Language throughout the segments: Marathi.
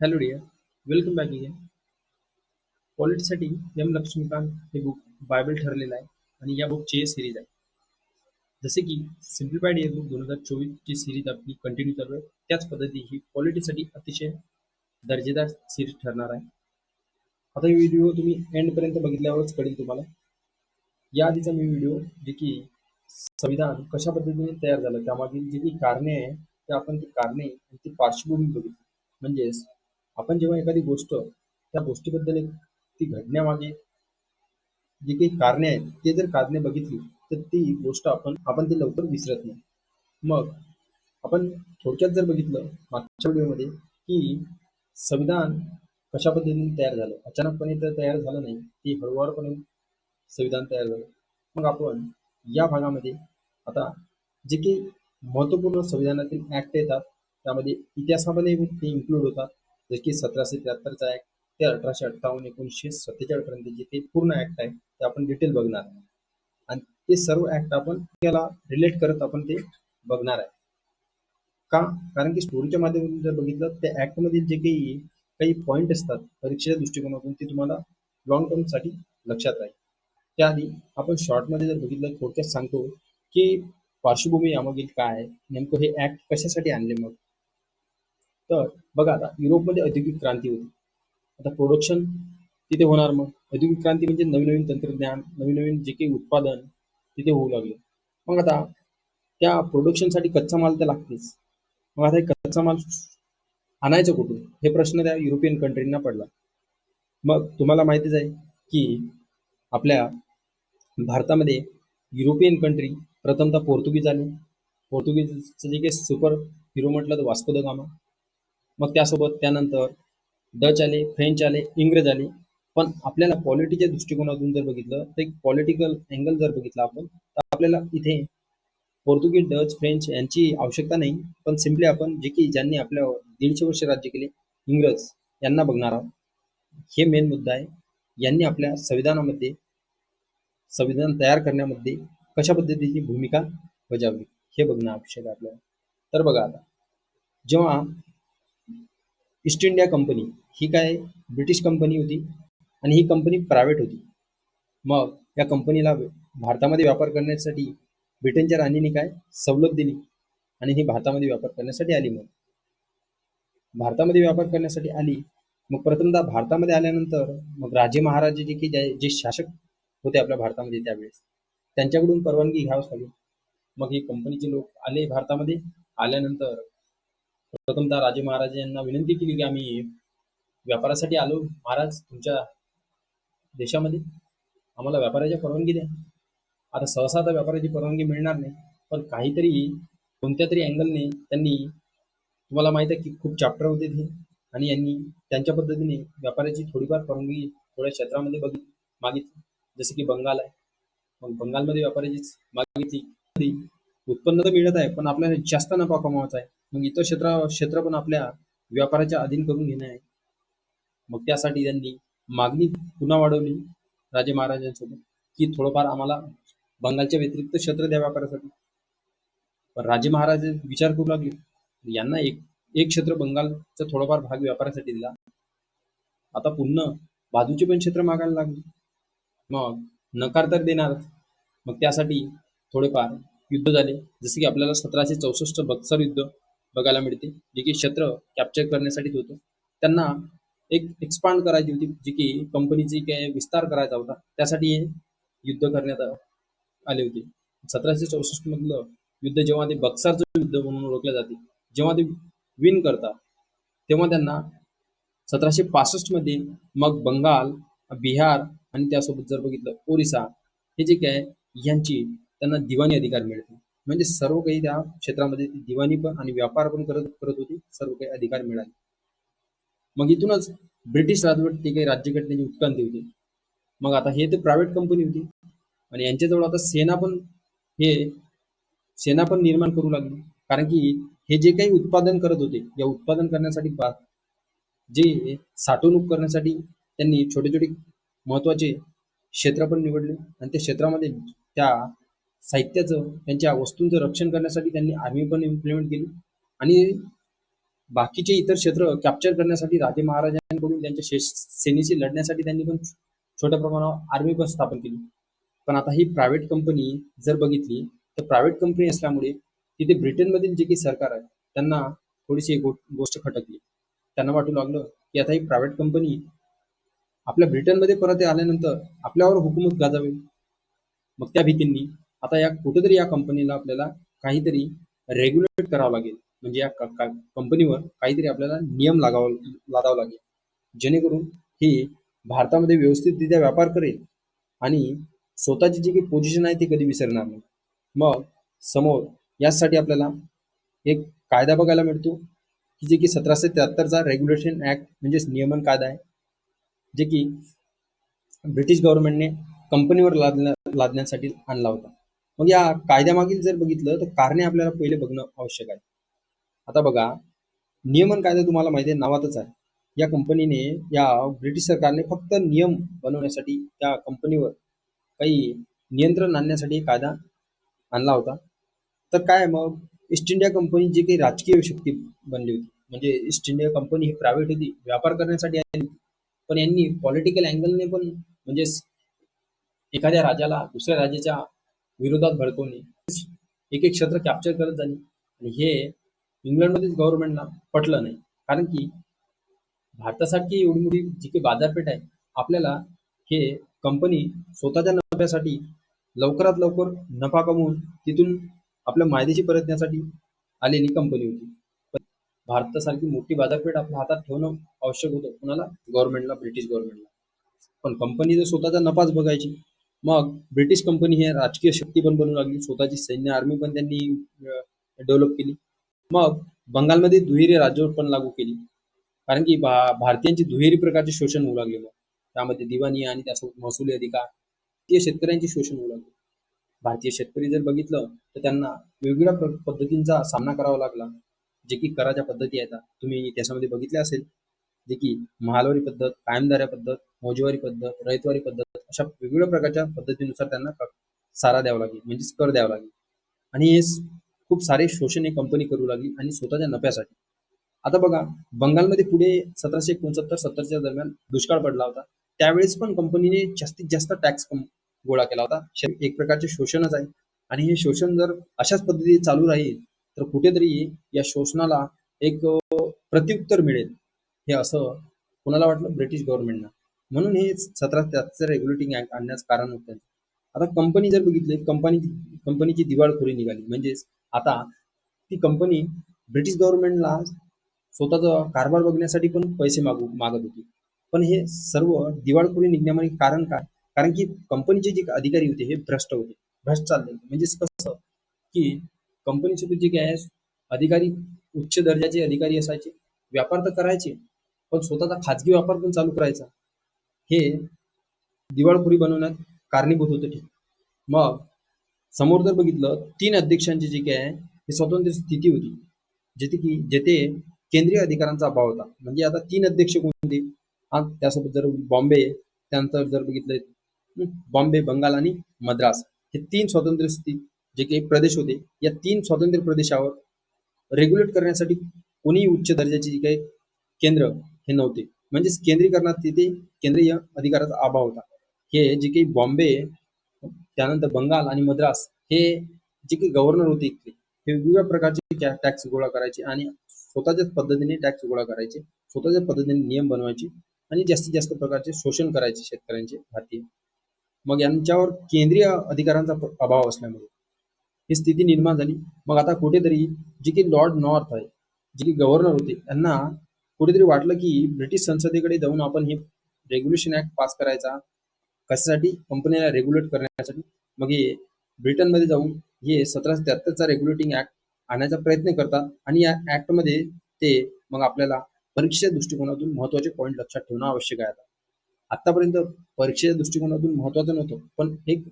Hello dear, welcome back again. पॉलिटिक्ससाठी एम लक्ष्मीकांत हे बुक बायबल ठरलेलं आहे आणि या बुकची सिरीज आहे. जसे की सिम्प्लिफाईड इयर बुक 2024ची सिरीज आपली कंटिन्यू चालू आहे, त्याच पद्धती ही पॉलिटिक्ससाठी अतिशय दर्जेदार सिरीज ठरणार आहे. आता ही व्हिडिओ तुम्ही एंडपर्यंत बघितल्यावरच कळेल तुम्हाला. या आधीचा मी व्हिडिओ जे की संविधान कशा पद्धतीने तयार झालं त्यामागील जी काही कारणे आहे ते आपण ती कारणे आणि ती पार्श्वभूमी बघितली. म्हणजेच आपण जेव्हा एखादी गोष्ट त्या गोष्टीबद्दल ती घडण्यामागे जी काही कारणे आहेत ते जर कारणे बघितली तर ती गोष्ट आपण ती लवकर विसरत नाही. मग आपण थोडक्यात जर बघितलं मागच्या व्हिडिओमध्ये की संविधान कशा पद्धतीने तयार झालं, अचानकपणे तर तयार झालं नाही, ती हळूवारपणे संविधान तयार झालं. मग आपण या भागामध्ये आता जे काही महत्त्वपूर्ण संविधानातील ऍक्ट येतात त्यामध्ये इतिहासामध्ये ते इन्क्लूड होतात. जसे की 1773चा ऍक्ट ते 1858 1947 पर्यंत जे काही पूर्ण ऍक्ट आहे ते आपण डिटेल बघणार आहे आणि ते सर्व ऍक्ट आपण त्याला रिलेट करत आपण ते बघणार आहे. का? कारण की स्टोरीच्या माध्यमातून जर बघितलं त्या ऍक्ट मधील जे काही काही पॉईंट असतात परीक्षेच्या दृष्टिकोनातून ते तुम्हाला लॉंग टर्म साठी लक्षात राहील. त्याआधी आपण शॉर्टमध्ये जर बघितलं थोडक्यात सांगतो की पार्श्वभूमी यामागील काय आहे, नेमकं हे ऍक्ट कशासाठी आणले. मग तर बघा, आता युरोपमध्ये औद्योगिक क्रांती होती. आता प्रोडक्शन तिथे होणार. मग औद्योगिक क्रांती म्हणजे नवीन नवीन तंत्रज्ञान, नवीन नवीन जे काही उत्पादन तिथे होऊ लागले. मग आता त्या प्रोडक्शनसाठी कच्चा माल तर लागतेच. मग आता हे कच्चा माल आणायचं कुठून हे प्रश्न त्या युरोपियन कंट्रींना पडला. मग तुम्हाला माहितीच आहे की आपल्या भारतामध्ये युरोपियन कंट्री प्रथमतः पोर्तुगीज आले. पोर्तुगीजचं जे काही सुपर हिरो म्हटलं तर वास्को द गामा. मग त्यासोबत त्यानंतर डच आले, फ्रेंच आले, इंग्रज आले. पण आपल्याला पॉलिटीच्या दृष्टिकोनातून जर बघितलं तर एक पॉलिटिकल अँगल जर बघितला आपण तर आपल्याला इथे पोर्तुगीज, डच, फ्रेंच यांची आवश्यकता नाही, पण सिम्पली आपण जे की ज्यांनी आपल्या 150 वर्ष राज्य केले इंग्रज यांना बघणार आहोत. हे मेन मुद्दा आहे. यांनी आपल्या संविधानामध्ये संविधान तयार करण्यामध्ये कशा पद्धतीची भूमिका बजावली हे बघणं आवश्यक आहे आपल्याला. तर बघा, आता जेव्हा ईस्ट इंडिया कंपनी ही काय ब्रिटिश कंपनी होती आणि ही कंपनी प्रायव्हेट होती. मग या कंपनीला भारतामध्ये व्यापार करण्यासाठी ब्रिटनच्या राणीने काय सवलत दिली आणि ही भारतामध्ये व्यापार करण्यासाठी आली. मग भारतामध्ये व्यापार करण्यासाठी आली. मग प्रथमतः भारतामध्ये आल्यानंतर मग राजे महाराजे जे की जे शासक होते आपल्या भारतामध्ये त्यावेळेस त्यांच्याकडून परवानगी घ्यावंच लागेल. मग ही कंपनीचे लोक आले भारतामध्ये. आल्यानंतर प्रथमतः राजे महाराजे यांना विनंती केली की आम्ही व्यापारासाठी आलो महाराज तुमच्या देशामध्ये, आम्हाला व्यापाराची परवानगी द्या. आता सहसा आता व्यापाराची परवानगी मिळणार नाही, पण काहीतरी कोणत्या तरी अँगलने त्यांनी, तुम्हाला माहिती आहे की खूप चॅप्टर होते ते आणि यांनी त्यांच्या पद्धतीने व्यापाराची थोडीफार परवानगी थोड्या क्षेत्रामध्ये मागितली. जसं की बंगाल आहे. मग बंगालमध्ये व्यापाराची मागितली. उत्पन्न तर मिळत आहे पण आपल्याला जास्त नफा कमवायचा आहे. मग इतर क्षेत्र पण आपल्या व्यापाराच्या अधीन करून घेणे आहे. मग त्यासाठी त्यांनी मागणी पुन्हा वाढवली राजे महाराजांसोबत की थोडंफार आम्हाला बंगालच्या व्यतिरिक्त क्षेत्र द्या व्यापारासाठी. पण राजे महाराज विचार करू लागले, यांना एक एक क्षेत्र बंगालचा थोडाफार भाग व्यापारासाठी दिला, आता पुन्हा बाजूचे पण क्षेत्र मागायला लागले. मग नकार तर देणार. मग त्यासाठी थोडेफार युद्ध झाले. जसे की आपल्याला 1764 बक्सर युद्ध बघायला मिळते, जे की क्षेत्र कॅप्चर करण्यासाठीच होतं. त्यांना एक एक्सपांड करायची होती, जी की कंपनीची काय विस्तार करायचा होता, त्यासाठी हे युद्ध करण्यात आले होते. 1764 मधलं युद्ध जेव्हा ते बक्सरचं युद्ध म्हणून ओळखले जाते, जेव्हा ते विन करतात तेव्हा त्यांना 1765 मध्ये मग बंगाल, बिहार आणि त्यासोबत जर बघितलं ओरिसा हे जे काय यांची त्यांना दिवाणी अधिकार मिळते. म्हणजे सर्व काही त्या क्षेत्रामध्ये दिवाणी पण आणि व्यापार पण करत होती, सर्व काही अधिकार मिळाले. मग इथूनच ब्रिटिश राजवट ते काही राज्यघटनेची उत्क्रांती होती. मग आता हे तर प्रायव्हेट कंपनी होती आणि यांच्याजवळ आता सेना पण निर्माण करू लागली. कारण की हे जे काही उत्पादन करत होते या उत्पादन करण्यासाठी जे साठवणूक करण्यासाठी त्यांनी छोटे छोटे महत्वाचे क्षेत्र पण निवडले आणि त्या क्षेत्रामध्ये त्या साहित्याचं त्यांच्या वस्तूंचं रक्षण करण्यासाठी त्यांनी आर्मी पण इम्प्लिमेंट केली आणि बाकीचे इतर क्षेत्र कॅप्चर करण्यासाठी राजे महाराजांकडून त्यांच्या सेनेशी लढण्यासाठी त्यांनी पण छोट्या प्रमाणावर आर्मी पण स्थापन केली. पण आता ही प्रायव्हेट कंपनी जर बघितली तर प्रायव्हेट कंपनी असल्यामुळे तिथे ब्रिटनमधील जे काही सरकार आहे त्यांना थोडीशी एक गोष्ट खटकली. त्यांना वाटू लागलं की आता ही प्रायव्हेट कंपनी आपल्या ब्रिटनमध्ये परत आल्यानंतर आपल्यावर हुकूमत गाजावेल. मग त्या भीतींनी आता या कुठेतरी या कंपनीला आपल्याला काहीतरी रेग्युलेट करावं लागेल. म्हणजे या कंपनीवर काहीतरी आपल्याला नियम लादावा लागेल, जेणेकरून ही भारतामध्ये व्यवस्थितरित्या व्यापार करेल आणि स्वतःची जी काही पोझिशन आहे ती कधी विसरणार नाही. मग समोर यासाठी आपल्याला एक कायदा बघायला मिळतो की जे की 1773चा रेग्युलेशन ऍक्ट म्हणजेच नियमन कायदा आहे, जे की ब्रिटिश गव्हर्नमेंटने कंपनीवर लादण्यासाठी आणला होता. मग या कायद्यामागील जर बघितलं तर कारणे आपल्याला पहिले बघणं आवश्यक आहे. आता बघा, नियमन कायदा तुम्हाला माहिती आहे, नावातच आहे. या कंपनीने या ब्रिटिश सरकारने फक्त नियम बनवण्यासाठी त्या कंपनीवर काही नियंत्रण आणण्यासाठी कायदा आणला होता. तर काय मग ईस्ट इंडिया कंपनी जी काही राजकीय शक्ती बनली होती, म्हणजे ईस्ट इंडिया कंपनी ही प्रायव्हेट होती, व्यापार करण्यासाठी आली, पण यांनी पॉलिटिकल अँगलने पण म्हणजे एखाद्या राजाला दुसऱ्या राजाच्या विरोधात भडकवणे, एक एक क्षेत्र कॅप्चर करत झाली. आणि हे इंग्लंडमध्येच गव्हर्नमेंटला पटलं नाही, कारण की भारतासारखी एवढी मोठी जी काही बाजारपेठ आहे, आपल्याला हे कंपनी स्वतःच्या नफ्यासाठी लवकरात लवकर नफा कमवून तिथून आपल्या मायदेशी परतण्यासाठी आलेली कंपनी होती. पण भारतासारखी मोठी बाजारपेठ आपल्या हातात ठेवणं आवश्यक होतं कुणाला? गव्हर्नमेंटला, ब्रिटिश गव्हर्नमेंटला. पण कंपनी जर स्वतःचा नफाच बघायची, मग ब्रिटिश कंपनी ही राजकीय शक्ती पण बनू लागली, स्वतःची सैन्य आर्मी पण त्यांनी डेव्हलप केली. मग बंगालमध्ये दुहेरी राज्य पण लागू केली, कारण की भारतीयांची दुहेरी प्रकारचे शोषण होऊ लागले. मग त्यामध्ये दिवाणी आणि त्यासोबत महसुली अधिकार, ते शेतकऱ्यांचे शोषण होऊ लागले. भारतीय शेतकरी जर बघितलं तर त्यांना वेगवेगळ्या पद्धतींचा सामना करावा लागला. जे की कराच्या पद्धती आहेत, तुम्ही त्याच्यामध्ये बघितले असेल, जे की महालवारी पद्धत, कायमधाऱ्या पद्धत, मौजेवारी पद्धत, रयतवारी पद्धत, अशा वेगवेगळ्या प्रकारच्या पद्धतीनुसार त्यांना सारा द्यावा लागेल, म्हणजे कर द्यावा लागेल. आणि हे खूप सारे शोषण एक कंपनी करू लागली आणि स्वतःच्या नफ्यासाठी. आता बघा, बंगालमध्ये पुढे 1769-70च्या दरम्यान दुष्काळ पडला होता. त्यावेळेस पण कंपनीने जास्तीत जास्त टॅक्स गोळा केला होता. एक प्रकारचे शोषणच आहे. आणि हे शोषण जर अशाच पद्धतीने चालू राहील तर कुठेतरी या शोषणाला एक प्रत्युत्तर मिळेल, हे असं कोणाला वाटलं? ब्रिटिश गव्हर्नमेंटला. म्हणून हे 1773 रेग्युलेटिंग ऍक्ट आणण्याचं कारण होतं. आता कंपनी जर बघितली, कंपनीची दिवाळखोरी निघाली. म्हणजेच आता ती कंपनी ब्रिटिश गव्हर्नमेंटला स्वतःचा कारभार बघण्यासाठी पण पैसे मागत होती. पण हे सर्व दिवाळखोरी निघण्यामागे कारण काय? कारण की कंपनीचे जे अधिकारी होते हे भ्रष्ट होते, भ्रष्ट चालले होते. म्हणजे कसं की कंपनीचे जे काय आहे, अधिकारी उच्च दर्जाचे अधिकारी असायचे, व्यापार तर करायचे, पण स्वतःचा खाजगी व्यापार पण चालू करायचा. हे दिवाळखोरी बनवण्यात कारणीभूत होते. ठीक. मग समोर जर बघितलं, 3 अध्यक्षांची जी काय आहे ही स्वतंत्र स्थिती होती, जेथे केंद्रीय अधिकारांचा अभाव होता. म्हणजे आता 3 अध्यक्ष कोणते? हा, त्यासोबत जर बॉम्बे, त्यानंतर जर बघितलं बॉम्बे, बंगाल आणि मद्रास, हे 3 स्वतंत्र जे काही प्रदेश होते, या 3 स्वतंत्र प्रदेशावर रेग्युलेट करण्यासाठी कोणीही उच्च दर्जाचे जे काही केंद्र हे नव्हते. म्हणजेच केंद्रीकरणात तिथे केंद्रीय अधिकाराचा अभाव होता. हे जे काही बॉम्बे, त्यानंतर बंगाल आणि मद्रास, हे जे काही गव्हर्नर होते इथले, हे वेगवेगळ्या प्रकारचे टॅक्स गोळा करायचे आणि स्वतःच्याच पद्धतीने टॅक्स गोळा करायचे, स्वतःच्या पद्धतीने नियम बनवायचे आणि जास्तीत जास्त प्रकारचे शोषण करायचे शेतकऱ्यांचे, भारतीय. मग यांच्यावर केंद्रीय अधिकारांचा अभाव असल्यामुळे ही स्थिती निर्माण झाली. मग आता कुठेतरी जे की लॉर्ड नॉर्थ आहे, जे की गव्हर्नर होते, त्यांना कुठेतरी वाटलं की ब्रिटिश संसदेकडे जाऊन आपण हे रेग्युलेशन ऍक्ट पास करायचा, कशासाठी? कंपनीला रेग्युलेट करण्यासाठी. मग हे ब्रिटनमध्ये जाऊन हे 1773चा रेग्युलेटिंग ऍक्ट आणण्याचा प्रयत्न करतात. आणि या ऍक्टमध्ये ते मग आपल्याला परीक्षेच्या दृष्टिकोनातून महत्वाचे पॉईंट लक्षात ठेवणं आवश्यक आहे. आतापर्यंत परीक्षेच्या दृष्टिकोनातून महत्वाचं नव्हतं, पण एक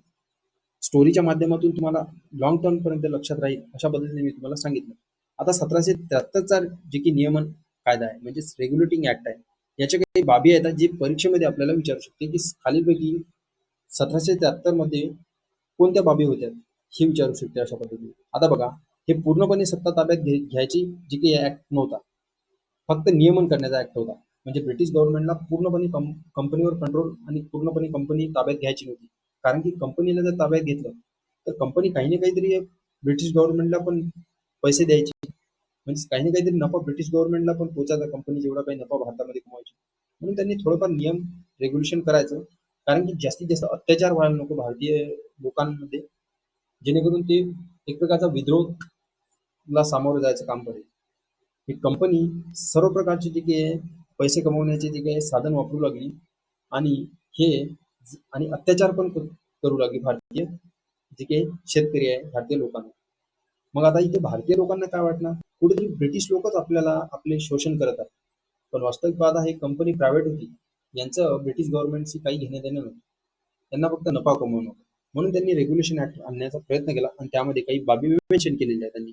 स्टोरीच्या माध्यमातून तुम्हाला लॉंग टर्म पर्यंत लक्षात राहील अशा पद्धतीने मी तुम्हाला सांगितलं. आता 1773चा जे की नियमन कायदा आहे, म्हणजे रेग्युलेटिंग ऍक्ट आहे, याच्या काही बाबी आहेत जे परीक्षेमध्ये आपल्याला विचारू शकते की खालीलपैकी 1773 मध्ये कोणत्या बाबी होत्या, हे विचारू शकते अशा पद्धतीने. आता बघा, हे पूर्णपणे सत्ता ताब्यात घ्यायची जी काही ऍक्ट नव्हता, फक्त नियमन करण्याचा ऍक्ट होता. म्हणजे ब्रिटिश गव्हर्नमेंटला पूर्णपणे कंपनीवर कंट्रोल आणि पूर्णपणे कंपनी ताब्यात घ्यायची नव्हती. कारण की कंपनीला जर ताब्यात घेतलं तर कंपनी काही ना काहीतरी ब्रिटिश गव्हर्नमेंटला पण पैसे द्यायचे. म्हणजे काही ना काहीतरी नफा ब्रिटिश गव्हर्नमेंटला पण पोहोचायचा, कंपनी जेवढा काही नफा भारतामध्ये कमवायची. म्हणून त्यांनी थोडंफार नियम रेग्युलेशन करायचं, कारण की जास्तीत जास्त अत्याचार व्हायला नको भारतीय लोकांमध्ये, जेणेकरून ते एक प्रकारचा विद्रोहला सामोरं जायचं काम करेल. ही कंपनी सर्व प्रकारचे जे काही पैसे कमवण्याचे जे काही साधन वापरू लागली आणि हे आणि अत्याचार पण करू लागली भारतीय जे काही शेतकरी आहे, भारतीय लोकांना. मग आता इथे भारतीय लोकांना काय वाटणार, कुठेतरी ब्रिटिश लोकच आपल्याला आपले शोषण करत आहेत. पण वास्तविक पाहता ही कंपनी प्रायव्हेट होती, यांचं ब्रिटिश गव्हर्नमेंटशी काही घेणं देणं नव्हतं. त्यांना फक्त नफा कमवणं होतं. म्हणून त्यांनी रेग्युलेशन ऍक्ट आणण्याचा प्रयत्न केला आणि त्यामध्ये काही बाबी मेन्शन केलेल्या आहेत त्यांनी,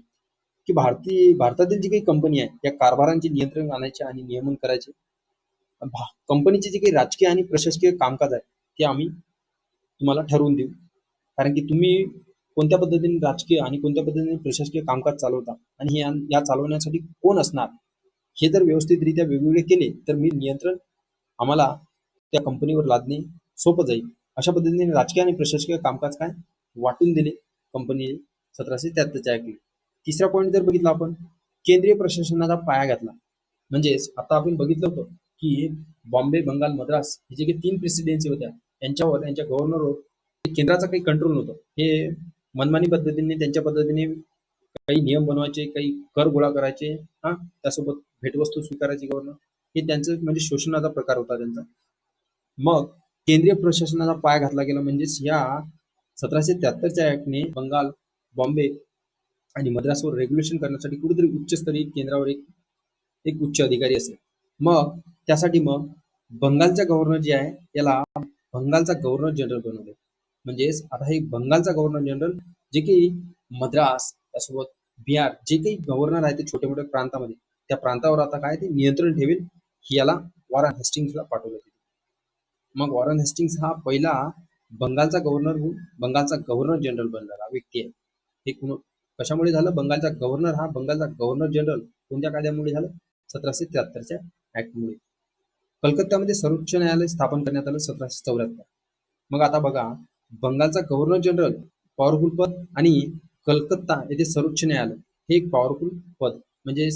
की भारतातील जी काही कंपनी आहे या कारभारांचे नियंत्रण आणायचे आणि नियमन करायचे. कंपनीचे जे काही राजकीय आणि प्रशासकीय कामकाज आहे ते आम्ही तुम्हाला ठरवून देऊ. कारण की तुम्ही कोणत्या पद्धतीने राजकीय आणि कोणत्या पद्धतीने प्रशासकीय कामकाज चालवता आणि हे या चालवण्यासाठी कोण असणार, हे जर व्यवस्थितरित्या वेगवेगळे केले तर मी नियंत्रण आम्हाला त्या कंपनीवर लादणे सोपं जाईल. अशा पद्धतीने राजकीय आणि प्रशासकीय कामकाज काय वाटून दिले कंपनी 1773च्या ऍक्टने. तिसरा पॉईंट जर बघितला आपण, केंद्रीय प्रशासनाचा पाया घातला. म्हणजेच आता आपण बघितलं होतं की बॉम्बे, बंगाल, मद्रास हे जे काही 3 प्रेसिडेन्सी होत्या, यांच्यावर त्यांच्या गव्हर्नरवर केंद्राचा काही कंट्रोल नव्हतं. हे मनमानी पद्धतीने त्यांच्या पद्धतीने काही नियम बनवायचे, काही कर गोळा करायचे, त्यासोबत भेटवस्तू स्वीकारायची गव्हर्नर. हे त्यांचं म्हणजे शोषणाचा प्रकार होता त्यांचा. मग केंद्रीय प्रशासनाचा पाय घातला गेला. म्हणजेच या 1773च्या ऍक्टने बंगाल, बॉम्बे आणि मद्रासवर रेग्युलेशन करण्यासाठी कुठेतरी उच्चस्तरीय केंद्रावर एक एक उच्च अधिकारी असेल. मग त्यासाठी मग बंगालचा गव्हर्नर जे आहे याला बंगालचा गव्हर्नर जनरल बनवले. म्हणजेच आता हे बंगालचा गव्हर्नर जनरल जे काही मद्रास त्यासोबत बिहार जे काही गव्हर्नर आहे ते छोट्या मोठ्या प्रांतामध्ये, त्या प्रांतावर आता काय ते नियंत्रण ठेवेल. याला वॉरन हेस्टिंग्सला पाठवलं. मग वॉरन हेस्टिंग्स हा पहिला बंगालचा गव्हर्नर होऊन बंगालचा गव्हर्नर जनरल बनलेला व्यक्ती आहे. हे कशामुळे झालं, बंगालचा गव्हर्नर हा बंगालचा गव्हर्नर जनरल कोणत्या कायद्यामुळे झालं, 1773च्या ऍक्टमुळे. कलकत्त्यामध्ये सर्वोच्च न्यायालय स्थापन करण्यात आलं 1774. मग आता बघा, बंगालचा गव्हर्नर जनरल पॉवरफुल पद आणि कलकत्ता येथे सर्वोच्च न्यायालय हे एक पॉवरफुल पद. म्हणजे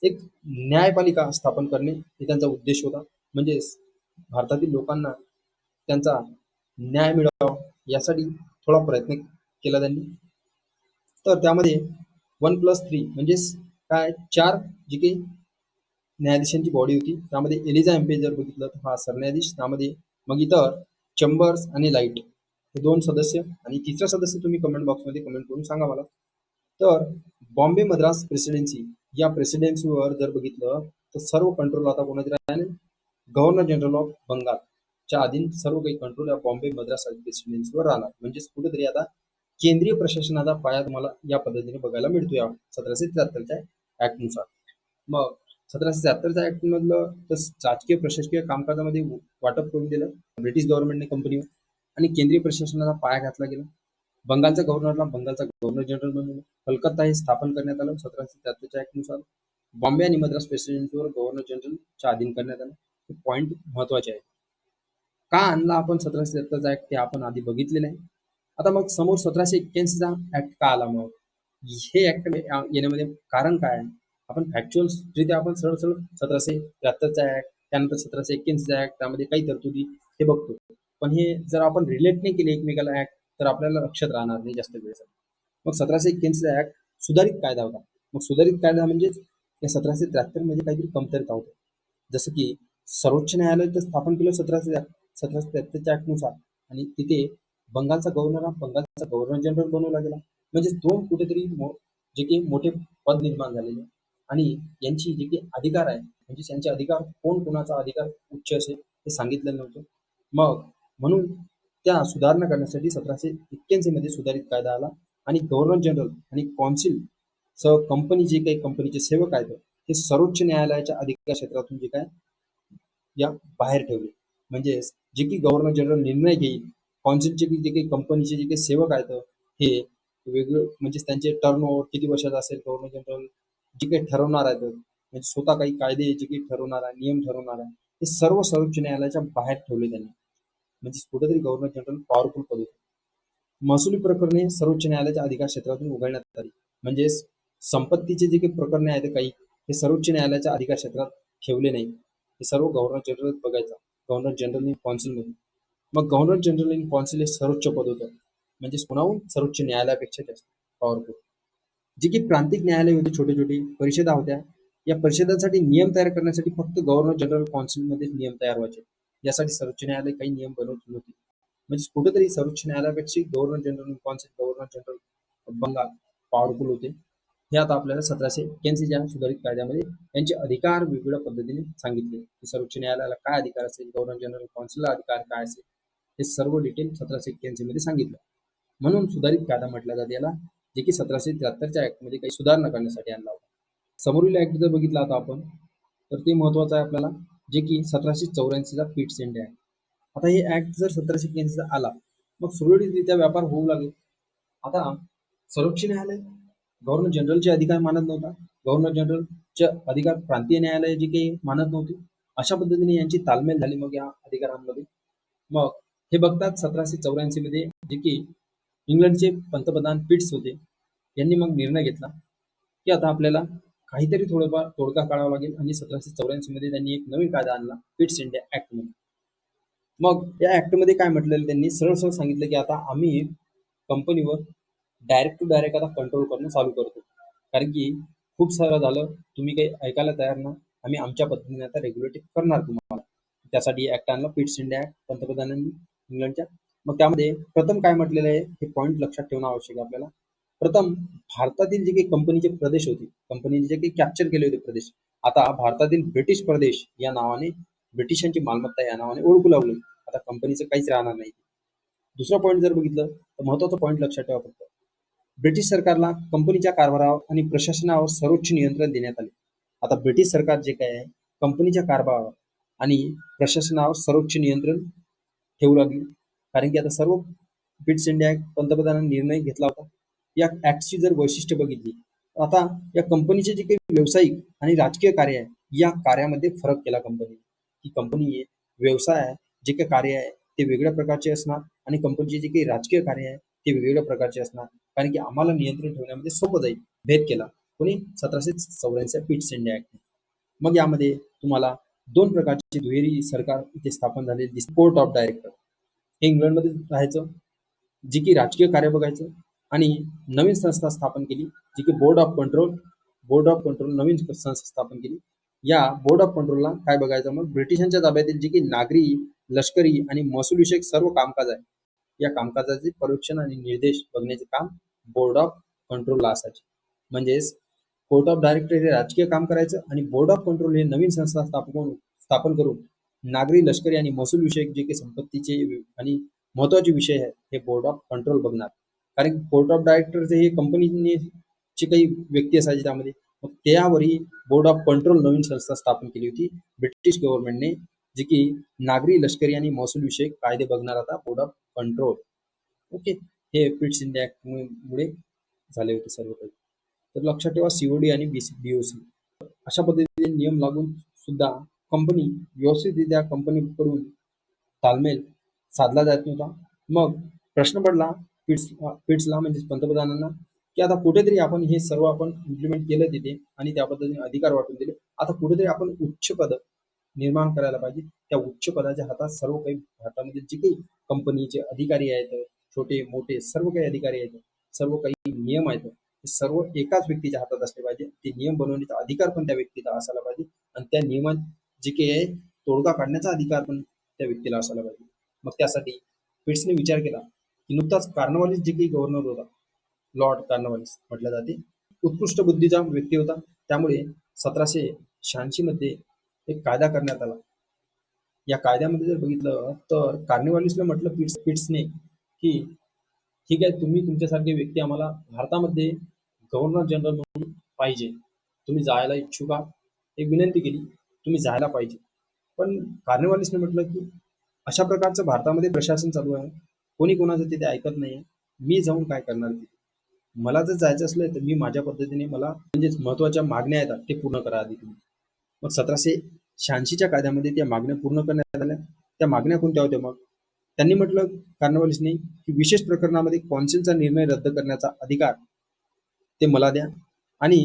एक न्यायपालिका स्थापन करणे हे त्यांचा उद्देश होता. म्हणजे भारतातील लोकांना त्यांचा न्याय मिळावा यासाठी थोडा प्रयत्न केला त्यांनी. तर त्यामध्ये 1+3 म्हणजेच काय 4 जी काही न्यायाधीशांची बॉडी होती. त्यामध्ये एलिझा एम्पे जर बघितलं तर हा सरन्यायाधीश, त्यामध्ये मग इतर चेंबर्स आणि लाईट हे 2 सदस्य आणि तिसरा सदस्य तुम्ही कमेंट बॉक्समध्ये कमेंट करून सांगा मला. तर बॉम्बे मद्रास प्रेसिडेन्सी या प्रेसिडेन्सीवर जर बघितलं तर सर्व कंट्रोल आता कोणाचे राहिले, गव्हर्नर जनरल ऑफ बंगालच्या अधीन सर्व काही कंट्रोल या बॉम्बे मद्रास प्रेसिडेन्सीवर राहणार. म्हणजेच कुठेतरी आता केंद्रीय प्रशासनाचा पाया तुम्हाला या पद्धतीने बघायला मिळतो या 1773च्या ऍक्टनुसार. मग 1773च्या ऍक्ट मधलं तर राजकीय प्रशासकीय कामकाजामध्ये वाटप करून दिलं ब्रिटिश गव्हर्नमेंटने कंपनीवर आणि केंद्रीय प्रशासनाचा पाया घातला गेला. बंगालच्या गव्हर्नरला बंगालचा गव्हर्नर जनरल बनवलं. कलकत्ता हे स्थापन करण्यात आलं 1773च्या ऍक्टनुसार. बॉम्बे आणि मद्रास प्रेसिडेन्सीवर गव्हर्नर जनरलच्या अधीन करण्यात आलं. हे पॉईंट महत्वाचे आहे. का आणला आपण 1773चा ऍक्ट ते आपण आधी बघितलेलं आहे. आता मग समोर 1781चा ऍक्ट का आला, मग हे ऍक्ट येण्यामध्ये कारण काय आहे, आपण फॅक्च्युअल आपण सरळ सरळ 1773चा ऍक्ट, त्यानंतर 1781चा ऍक्ट, त्यामध्ये काही तरतुदी हे बघतो. पण हे जर आपण रिलेट नाही केले एकमेकाला ऍक्ट तर आपल्याला लक्षात राहणार नाही जास्त वेळेसाठी. मग 1781चा ऍक्ट सुधारित कायदा होता. मग सुधारित कायदा म्हणजेच या 1773 मध्ये काहीतरी कमतरता होते. जसं की सर्वोच्च न्यायालय तर स्थापन केलं 1773च्या ऍक्टनुसार आणि तिथे बंगालचा गव्हर्नर हा बंगालचा गव्हर्नर जनरल बनवला गेला. म्हणजे 2 कुठेतरी जे काही मोठे पद निर्माण झालेले आणि यांची जे काही अधिकार आहे, म्हणजे त्यांचे अधिकार कोण कोणाचा अधिकार उच्च असेल हे सांगितलेलं नव्हतं. मग म्हणून त्या सुधारणा करण्यासाठी 1781 मध्ये सुधारित कायदा आला आणि गव्हर्नर जनरल आणि कौन्सिल सह कंपनी जे काही कंपनीचे सेवक आहेत हे सर्वोच्च न्यायालयाच्या अधिकार क्षेत्रातून जे काय या बाहेर ठेवले. म्हणजे जे की गव्हर्नर जनरल निर्णय घेईल, कौन्सिलचे जे काही कंपनीचे जे काही सेवक आहेत हे वेगळं, म्हणजे त्यांचे टर्न ओव्हर किती वर्षाचा असेल, गव्हर्नर जनरल जे काही ठरवणार आहेत म्हणजे स्वतः काही कायदे जे काही ठरवणारा, नियम ठरवणारा, हे सर्व सर्वोच्च न्यायालयाच्या बाहेर ठेवले त्यांनी. म्हणजे कुठेतरी गव्हर्नर जनरल पॉवरफुल पद होते. महसुली प्रकरणे सर्वोच्च न्यायालयाच्या अधिकार क्षेत्रातून उघडण्यात आली. म्हणजे संपत्तीचे जे काही प्रकरणे आहेत काही, हे सर्वोच्च न्यायालयाच्या अधिकार क्षेत्रात ठेवले नाही. हे सर्व गव्हर्नर जनरल बघायचं, गव्हर्नर जनरल इन कौन्सिलमध्ये. मग गव्हर्नर जनरल इन कौन्सिल हे सर्वोच्च पद होतं. म्हणजे पुन्हाहून सर्वोच्च न्यायालयापेक्षा जास्त पॉवरफुल. जे की प्रांतिक न्यायालय होते, छोटे छोटे परिषदा होत्या, या परिषदांसाठी नियम तयार करण्यासाठी फक्त गव्हर्नर जनरल कौन्सिलमध्ये नियम तयार व्हायचे. यासाठी सर्वोच्च न्यायालय काही नियम बनवत नव्हते. म्हणजे कुठेतरी सर्वोच्च न्यायालयापेक्षा governor general council, governor general Bengal powerful होते. हे आता आपल्याला 1781च्या सुधारित कायद्यामध्ये यांचे अधिकार वेगवेगळ्या पद्धतीने सांगितले, की सर्वोच्च न्यायालयाला काय अधिकार असेल, गव्हर्नर जनरल कौन्सिलला अधिकार काय असेल, हे सर्व डिटेल 1781 मध्ये सांगितलं. म्हणून सुधारित कायदा म्हटला जाते याला, जे की 1773च्या ऍक्टमध्ये काही सुधारणा करण्यासाठी आणला होता. समोरील ऍक्ट जर बघितला आता आपण, तर ते महत्वाचं आहे आपल्याला, जे की 1784चा पिट्स इंडिया ऍक्ट. आता हे ऍक्ट जर 1781 आला, मग सुरळीतरित्या व्यापार होऊ लागेल. आता सर्वोच्च न्यायालय गव्हर्नर जनरलचे अधिकार मानत नव्हता, गव्हर्नर जनरलचे अधिकार प्रांतीय न्यायालय जे काही मानत नव्हते. अशा पद्धतीने यांची तालमेल झाली मग या अधिकारांमध्ये. मग हे बघतात 1784 मध्ये जे की इंग्लंडचे पंतप्रधान पिट्स होते, यांनी मग निर्णय घेतला की आता आपल्याला काहीतरी थोडंफार तोडगा काढावा लागेल, आणि 1784 मध्ये त्यांनी एक नवीन कायदा आणला, पिट्स इंडिया ऍक्ट म्हणून. मग या ऍक्टमध्ये काय म्हटलेलं, त्यांनी सरळ सरळ सांगितलं की आता आम्ही कंपनीवर डायरेक्ट टू डायरेक्ट आता कंट्रोल करणं चालू करतो. कारण की खूप सारं झालं, तुम्ही काही ऐकायला तयार ना, आम्ही आमच्या पद्धतीने आता रेग्युलेट करणार तुम्हाला. त्यासाठी ऍक्ट आणला, पिट्स इंडिया ऍक्ट, पंतप्रधानांनी इंग्लंडच्या. मग त्यामध्ये प्रथम काय म्हटलेलं आहे हे पॉईंट लक्षात ठेवणं आवश्यक आहे आपल्याला. प्रथम भारतातील जे काही कंपनीचे प्रदेश होते, कंपनीने जे काही कॅप्चर केले होते प्रदेश, आता भारतातील ब्रिटिश प्रदेश या नावाने, ब्रिटिशांची मालमत्ता या नावाने ओळखू लागले. आता कंपनीचं काहीच राहणार नाही. दुसरा पॉईंट जर बघितलं तर महत्वाचा पॉईंट लक्षात ठेवा फक्त, ब्रिटिश सरकारला कंपनीच्या कारभारावर आणि प्रशासनावर सर्वोच्च नियंत्रण देण्यात आले. आता ब्रिटिश सरकार जे काय आहे, कंपनीच्या कारभारावर आणि प्रशासनावर सर्वोच्च नियंत्रण ठेवू लागली. कारण की आता सर्व पिट्स इंडिया पंतप्रधानांनी निर्णय घेतला होता. या ऍक्टची जर वैशिष्ट्य बघितली, आता या कंपनीचे जे काही व्यावसायिक आणि राजकीय कार्य आहे, या कार्यामध्ये फरक केला कंपनीने. ही कंपनी व्यवसाय जे काही कार्य आहे ते वेगळ्या प्रकारचे असणार, आणि कंपनीचे जे काही राजकीय कार्य आहे ते वेगवेगळ्या प्रकारचे असणार. कारण की आम्हाला नियंत्रण ठेवण्यामध्ये सोपं जाईल. भेद केला कोणी, 1784 पिट्स इंडिया ऍक्ट. मग यामध्ये तुम्हाला दोन प्रकारची दुहेरी सरकार इथे स्थापन झाले दिसते. कोर्ट ऑफ डायरेक्टर हे इंग्लंडमध्ये राहायचं, जी की राजकीय कार्य बघायचं, आणि नवीन संस्था स्थापन केली जी की board of control. Board of control नवीन संस्था स्थापन केली. या बोर्ड ऑफ कंट्रोलला काय बघायचं, मग ब्रिटिशांच्या ताब्यातील जी की नागरी, लष्करी आणि महसूल विषयक सर्व कामकाज आहे, या कामकाजाचे परीक्षण आणि निर्देश बघण्याचे काम बोर्ड ऑफ कंट्रोलला असायचे. म्हणजेच कोर्ट ऑफ डायरेक्टर हे राजकीय काम करायचं, आणि बोर्ड ऑफ कंट्रोल हे नवीन संस्था स्थापन करून नागरी, लष्करी आणि महसूल विषयक जे काही संपत्तीचे आणि महत्वाचे विषय आहेत हे बोर्ड ऑफ कंट्रोल बघणार. कारण कोर्ट ऑफ डायरेक्टर हे कंपनीने जे काही व्यक्ती असायचे त्यामध्ये, मग त्यावरही बोर्ड ऑफ कंट्रोल नवीन संस्था स्थापन केली होती ब्रिटिश गव्हर्नमेंटने, जे की नागरी, लष्करी आणि महसूल विषयक कायदे बघणार आता बोर्ड ऑफ कंट्रोल. ओके, हे पिट्स इंडिया ऍक्ट मुळे झाले होते सर्व काही. तर लक्षात ठेवा, सीओडी आणि बीओसी अशा पद्धतीने नियम लागून सुद्धा कंपनी व्यवस्थितरित्या कंपनीकडून ताळमेळ साधला जात नव्हता. मग प्रश्न पडला पिट्सला म्हणजे पंतप्रधानांना, की आता कुठेतरी आपण हे सर्व आपण इम्प्लिमेंट केलं तिथे, आणि त्या पद्धतीने अधिकार वाटून दिले. आता कुठेतरी आपण उच्च पद निर्माण करायला पाहिजे. त्या उच्च पदाच्या हातात सर्व काही भारतामध्ये जे काही कंपनीचे अधिकारी आहेत, छोटे मोठे सर्व काही अधिकारी आहेत, सर्व काही नियम आहेत, ते सर्व एकाच व्यक्तीच्या हातात असले पाहिजे. ते नियम बनवण्याचा अधिकार पण त्या व्यक्तीला असायला पाहिजे, आणि त्या नियमात जे काही आहे तोडगा काढण्याचा अधिकार पण त्या व्यक्तीला असायला पाहिजे. मग त्यासाठी पिट्सने विचार केला की नुकताच कार्नवालिस जे काही गव्हर्नर होता, लॉर्ड कार्नवालिस म्हटलं जाते, उत्कृष्ट बुद्धीचा व्यक्ती होता. त्यामुळे 1786 मध्ये एक कायदा करण्यात आला. या कायद्यामध्ये जर बघितलं तर कार्नवालिसला म्हटलं पिट्सने की ठीक आहे, तुम्ही तुमच्यासारखे व्यक्ती आम्हाला भारतामध्ये गव्हर्नर जनरल म्हणून पाहिजे, तुम्ही जायला इच्छुक आहात, एक विनंती केली, तुम्ही जायला पाहिजे. पण कार्नवालिसने म्हटलं की अशा प्रकारचं भारतामध्ये प्रशासन चालू आहे, कोणी कोणाचं तिथे ऐकत नाहीये, मी जाऊन काय करणार तिथे. मला जर जायचं असलं तर मी माझ्या पद्धतीने मला म्हणजेच महत्त्वाच्या मागण्या येतात ते पूर्ण करा आधी तुम्ही. मग 1786च्या कायद्यामध्ये त्या मागण्या पूर्ण करण्यात आल्या. त्या मागण्या कोणत्या होत्या मग? त्यांनी म्हटलं कॉर्नवॉलिसने की विशेष प्रकरणामध्ये कौन्सिलचा निर्णय रद्द करण्याचा अधिकार ते मला द्या आणि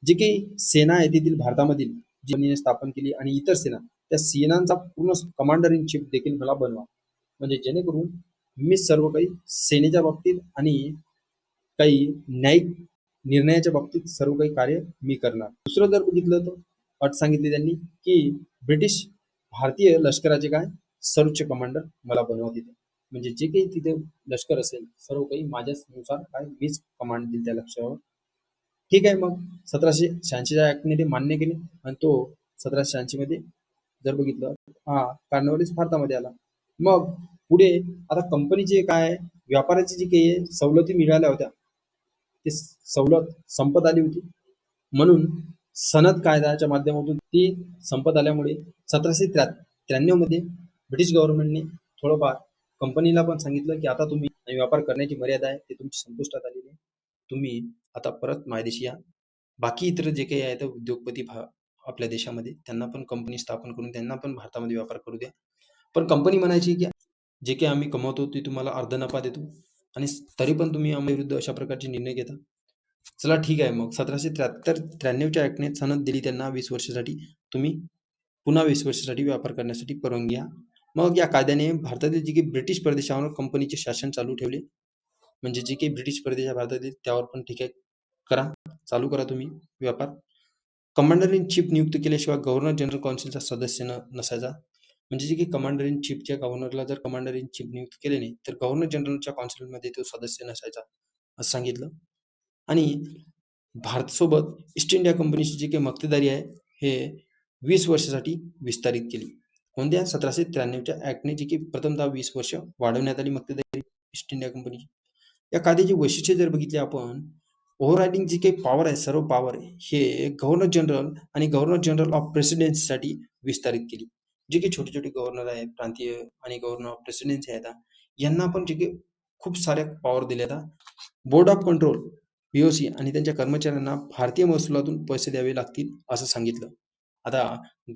जे काही सेना आहे तेथील भारतामधील जी स्थापन केली आणि इतर सेना त्या सेनांचा पूर्ण कमांडर इन चीफ देखील मला बनवा. म्हणजे जेणेकरून मी सर्व काही सेनेच्या बाबतीत आणि काही न्यायिक निर्णयाच्या बाबतीत सर्व काही कार्य मी करणार. दुसरं जर बघितलं तर अट सांगितली त्यांनी की ब्रिटिश भारतीय लष्कराचे काय सर्वोच्च कमांडर मला बनवा तिथे. म्हणजे जे काही तिथे लष्कर असेल सर्व काही माझ्यानुसार काय मीच कमांड देईल त्या लष्करावर. ठीक आहे. मग 1786च्या ऍक्टने ते मान्य केले आणि तो 1786 मध्ये जर बघितलं कॉर्नवॉलिस भारतामध्ये आला. मग पुढे आता कंपनीचे काय व्यापाराची जी काही सवलती मिळाल्या होत्या ती सवलत संपत आली होती. म्हणून सनद कायद्याच्या माध्यमातून ती संपत आल्यामुळे 1793 मध्ये ब्रिटिश गव्हर्नमेंटने थोडंफार कंपनीला पण सांगितलं की आता तुम्ही व्यापार करण्याची मर्यादा आहे ते तुमची संपुष्टात आलेली आहे. तुम्ही आता परत मायदेशी या. बाकी इतर जे काही आहेत उद्योगपती आपल्या देशामध्ये त्यांना पण कंपनी स्थापन करून त्यांना पण भारतामध्ये व्यापार करू द्या. पण कंपनी म्हणायची की जे काही आम्ही कमवतो ते तुम्हाला अर्ध नफा देतो आणि तरी पण तुम्ही आम्ही विरुद्ध अशा प्रकारचे निर्णय घेता. चला ठीक आहे. मग 1793च्या ऍक्टने सनद दिली त्यांना 20 वर्षासाठी तुम्ही पुन्हा 20 वर्षासाठी व्यापार करण्यासाठी परवानगी घ्या. मग या कायद्याने भारतातील जे काही ब्रिटिश प्रदेशावर कंपनीचे शासन चालू ठेवले. म्हणजे जे काही ब्रिटिश प्रदेश आहे भारतातील त्यावर पण ठीक आहे करा, चालू करा तुम्ही व्यापार. कमांडर इन चीफ नियुक्त केल्याशिवाय गव्हर्नर जनरल काउन्सिलचा सदस्य नसायचा. म्हणजे जे काही कमांडर इन चीफच्या गव्हर्नरला जर कमांडर इन चीफ नियुक्त केले नाही तर गव्हर्नर जनरलच्या काउन्सिलमध्ये तो सदस्य नसायचा असं सांगितलं. आणि भारतसोबत ईस्ट इंडिया कंपनीची जी काही मक्तेदारी आहे हे 20 वर्षासाठी विस्तारित केली. कोणत्या 1793च्या ऍक्टने जी काही प्रथमतः 20 वर्ष वाढवण्यात आली मक्तेदारी ईस्ट इंडिया कंपनीची. या कायद्याची वैशिष्ट्ये जर बघितली आपण ओव्हररायडिंग जी काही पॉवर आहे सर्व पॉवर हे गव्हर्नर जनरल आणि गव्हर्नर जनरल ऑफ प्रेसिडेन्सीसाठी विस्तारित केली. जे काही छोटे छोटे गव्हर्नर आहेत प्रांतीय आणि गव्हर्नर ऑफ प्रेसिडेन्सी आहेत यांना पण जे काही खूप साऱ्या पॉवर दिल्या. बोर्ड ऑफ कंट्रोल पीओसी आणि त्यांच्या कर्मचाऱ्यांना भारतीय महसुलातून पैसे द्यावे लागतील असं सांगितलं. आता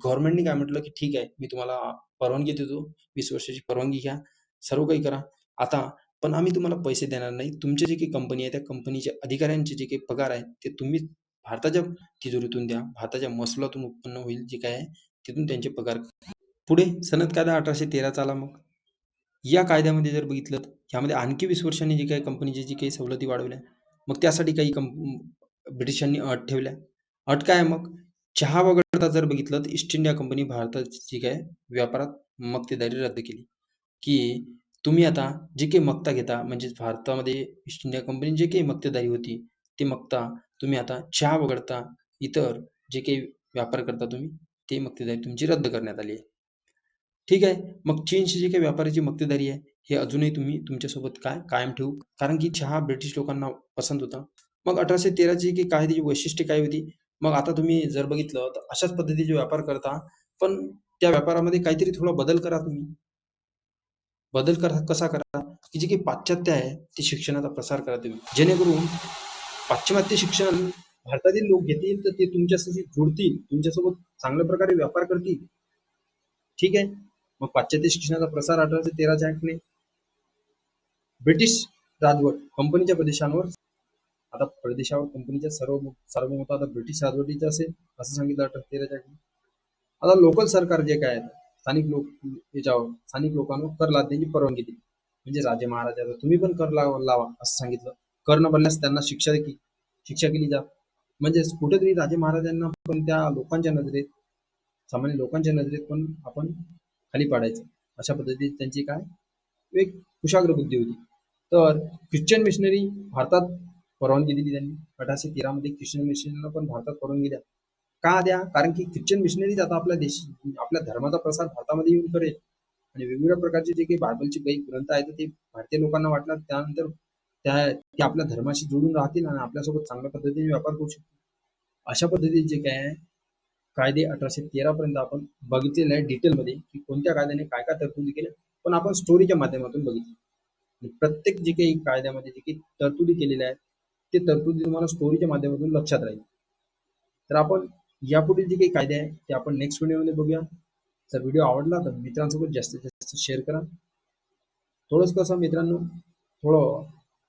गव्हर्नमेंटने काय म्हटलं की ठीक आहे मी तुम्हाला परवानगी देतो 20 वर्षाची परवानगी घ्या सर्व काही करा आता पण आम्ही तुम्हाला पैसे देणार नाही. तुमची जी काही कंपनी आहे त्या कंपनीच्या अधिकाऱ्यांचे जे काही पगार आहे ते तुम्ही भारताच्या तिजोरीतून द्या. भारताच्या महसुलातून उत्पन्न होईल जे काय आहे तिथून त्यांचे पगार. पुढे सनद कायदा 1813 आला. मग या कायद्यामध्ये जर बघितलं तर यामध्ये आणखी 20 वर्षांनी जे काही कंपनीची जी काही सवलती वाढवल्या. मग त्यासाठी काही ब्रिटिशांनी अट ठेवल्या. अट काय मग चहा वगळता जर बघितलं तर ईस्ट इंडिया कंपनी भारताची जी काय व्यापारात मक्तेदारी रद्द केली. की तुम्ही आता जे काही मक्ता घेता म्हणजे भारतामध्ये ईस्ट इंडिया कंपनी जे काही मक्तेदारी होती ते मक्ता तुम्ही आता चहा वगळता इतर जे काही व्यापार करता तुम्ही ते मक्तेदारी तुमची रद्द करण्यात आली आहे. ठीक आहे. मग चीनची जी काही व्यापाराची मक्तेदारी आहे हे अजूनही तुम्ही तुमच्यासोबत काय कायम ठेवू कारण की चहा ब्रिटिश लोकांना पसंत होता. मग 1813ची की काय त्याची वैशिष्ट्ये काय होती? मग आता तुम्ही जर बघितलं तर अशाच पद्धतीचे व्यापार करता पण त्या व्यापारामध्ये काहीतरी थोडा बदल करा तुम्ही. बदल करा कसा करा की जे काही पाश्चात्य आहे ते शिक्षणाचा प्रसार करा तुम्ही. जेणेकरून पाश्चिमात्य शिक्षण भारतातील लोक घेतील तर ते तुमच्याशी जुडतील, तुमच्यासोबत चांगल्या प्रकारे व्यापार करतील. ठीक आहे. मग पाश्चात्य शिक्षणाचा प्रसार 1813च्या ऍक्टने ब्रिटिश राजवट कंपनीच्या प्रदेशांवर आता प्रदेशावर कंपनीच्या सार्वभौमत्व आता ब्रिटिश राजवटीचं असेल असं सांगितलं 1813च्या ऍक्टने. आता लोकल सरकार जे काय आहे स्थानिक लोक याच्यावर स्थानिक लोकांवर कर लादण्याची परवानगी दिली. म्हणजे राजे महाराजा तुम्ही पण कर लावा असं सांगितलं. कर न भरल्यास त्यांना शिक्षा केली जा. म्हणजे कुठेतरी राजे महाराजांना पण त्या लोकांच्या नजरेत सामान्य लोकांच्या नजरेत पण आपण खाली पाडायचं अशा पद्धतीने त्यांची काय एक कुशाग्र बुद्धी होती. तर ख्रिश्चन मिशनरी भारतात परवानगी दिली त्यांनी 1813 मध्ये. ख्रिश्चन मिशनरीला पण भारतात परवानगी द्या. का द्या? कारण की ख्रिश्चन मिशनरीज आता आपल्या धर्माचा प्रसार भारतामध्ये येऊन करेल आणि वेगवेगळ्या प्रकारचे जे काही बायबलचे काही ग्रंथ आहेत ते भारतीय लोकांना वाटणार त्यानंतर ते आपल्या धर्माशी जोडून राहतील आणि आपल्यासोबत चांगल्या पद्धतीने व्यापार करू शकतील. अशा पद्धतीने जे काय आहे कायदे 1813 पर्यंत आपण बघितलेलं आहे डिटेलमध्ये की कोणत्या कायद्याने काय काय तरतुदी केल्या. पण आपण स्टोरीच्या माध्यमातून बघितलं. प्रत्येक जे काही कायद्यामध्ये जे काही तरतुदी केलेल्या आहेत ते तरतुदी तुम्हाला स्टोरीच्या माध्यमातून लक्षात राहील. तर आपण यापुढील जे काही कायदे आहे ते आपण नेक्स्ट व्हिडिओमध्ये बघूया. जर व्हिडिओ आवडला तर मित्रांसोबत जास्तीत जास्त शेअर करा. थोडंच कसं मित्रांनो, थोडं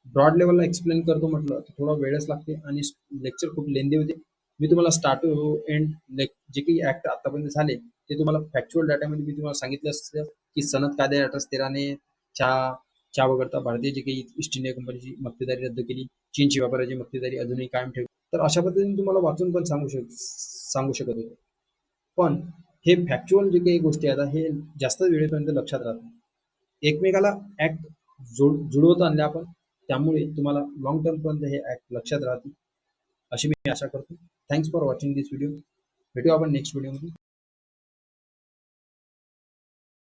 ब्रॉड लेवलला एक्सप्लेन करतो म्हटलं तर थोडा वेळच लागते आणि लेक्चर खूप लेंदी होते. मी तुम्हाला स्टार्ट टू एंड जे काही ऍक्ट आतापर्यंत झाले ते तुम्हाला फॅक्च्युअल डाटामध्ये मी तुम्हाला सांगितलं असतं की सनद कायदा 1813 ने चहा वगळता भारतीय जे काही ईस्ट इंडिया कंपनीची मक्तेदारी रद्द केली, चीनची व्यापाराची मक्तेदारी अजूनही कायम ठेवली. तर अशा पद्धतीने तुम्हाला वाचून पण सांगू शकत होतो. पण हे फॅक्च्युअल जे काही गोष्टी आहेत हे जास्त वेळेपर्यंत लक्षात राहतात. एकमेकाला ऍक्ट जुळवत आणले आपण, त्यामुळे तुम्हाला लॉंग टर्म पर्यंत हे ऍक्ट लक्षात राहतील अशी मी आशा करतो. Thanks for watching this video. भेटू आपण नेक्स्ट व्हिडिओमध्ये.